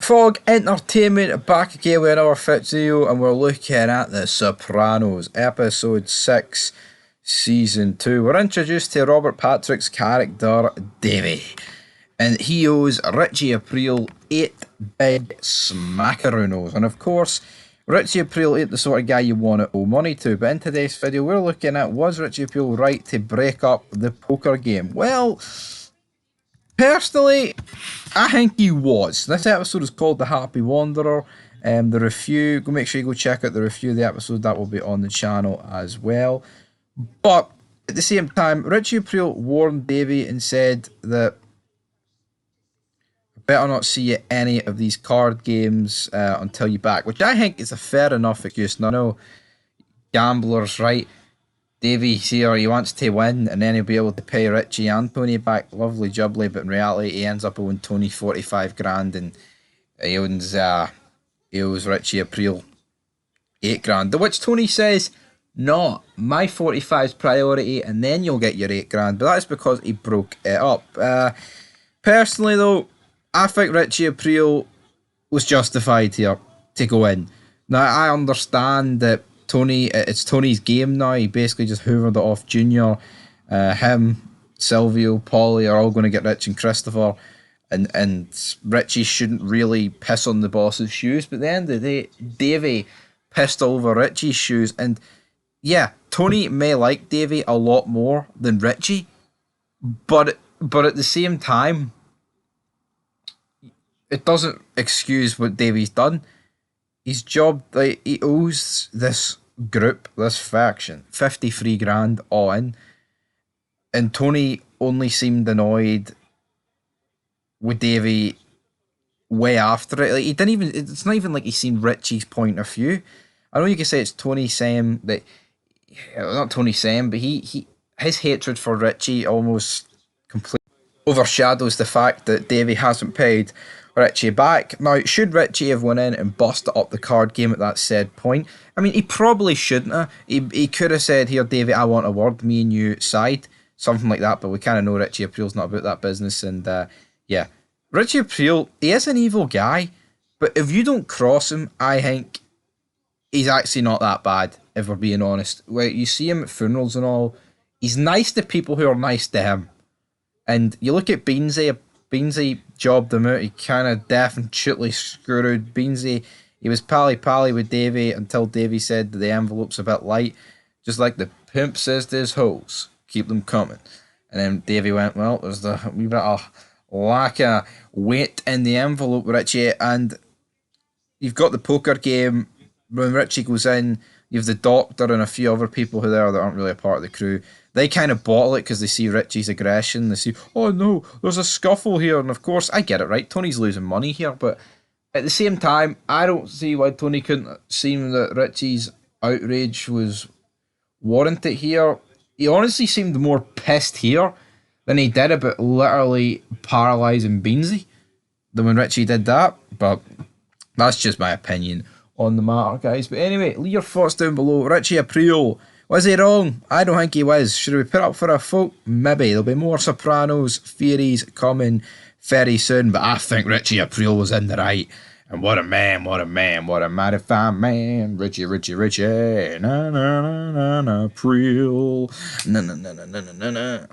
Fog Entertainment back again with another fit video, and we're looking at The Sopranos, episode 6, season 2. We're introduced to Robert Patrick's character, Davey, and he owes Richie Aprile 8 big smackaroos. And of course, Richie Aprile ain't the sort of guy you want to owe money to, but in today's video, we're looking at, was Richie Aprile right to break up the poker game? Well, personally, I think he was. This episode is called The Happy Wanderer. The review, go make sure you go check out the review of the episode. That will be on the channel as well. But at the same time, Richie Aprile warned Davey and said that I better not see you at any of these card games until you're back, which I think is a fair enough excuse. Now, I know gamblers, right? Davey's here, he wants to win, and then he'll be able to pay Richie and Tony back. Lovely jubbly, but in reality, he ends up owing Tony 45 grand, and he owes Richie Aprile 8 grand. To which Tony says, no, my 45's priority, and then you'll get your 8 grand. But that's because he broke it up. Personally, though, I think Richie Aprile was justified here to go in. Now, I understand that Tony, it's Tony's game now. He basically just hoovered it off Junior. Him, Silvio, Paulie are all going to get Rich and Christopher. And Richie shouldn't really piss on the boss's shoes. But at the end of the day, Davey pissed over Richie's shoes. And yeah, Tony may like Davey a lot more than Richie. But at the same time, it doesn't excuse what Davey's done. His job, like, he owes this group, this faction, 53 grand all in. And Tony only seemed annoyed with Davey way after it. Like, he didn't even, it's not even like he's seen Richie's point of view. I know you can say it's Tony saying that, not Tony saying, but his hatred for Richie almost completely overshadows the fact that Davey hasn't paid Richie back. Now, should Richie have went in and busted up the card game at that said point? I mean, he probably shouldn't have. He could have said, here, Davey, I want a word, me and you side. Something like that, but we kind of know Richie Aprile's not about that business, and yeah. Richie Aprile, he is an evil guy, but if you don't cross him, I think he's actually not that bad, if we're being honest. Like, you see him at funerals and all, he's nice to people who are nice to him. And you look at Beansy jobbed him out. He kind of definitely screwed Beansy. He was pally with Davey until Davey said that the envelope's a bit light. Just like the pimp says to his hoes, keep them coming. And then Davey went, well, there's the wee bit of lack of weight in the envelope, Richie. And you've got the poker game. When Richie goes in, you have the doctor and a few other people who are there that aren't really a part of the crew. They kind of bottle it because they see Richie's aggression. They see, oh no, there's a scuffle here. And of course, I get it, right? Tony's losing money here. But at the same time, I don't see why Tony couldn't see that Richie's outrage was warranted here. He honestly seemed more pissed here than he did about literally paralysing Beansy than when Richie did that. But that's just my opinion on the matter, guys. But anyway, leave your thoughts down below. Richie Aprile, was he wrong? I don't think he was. Should we put up for a vote? Maybe. There'll be more Sopranos theories coming very soon, but I think Richie Aprile was in the right. And what a man, what a man, what a mighty fine man. Richie, na na na na na, Aprile, na na na na na na na.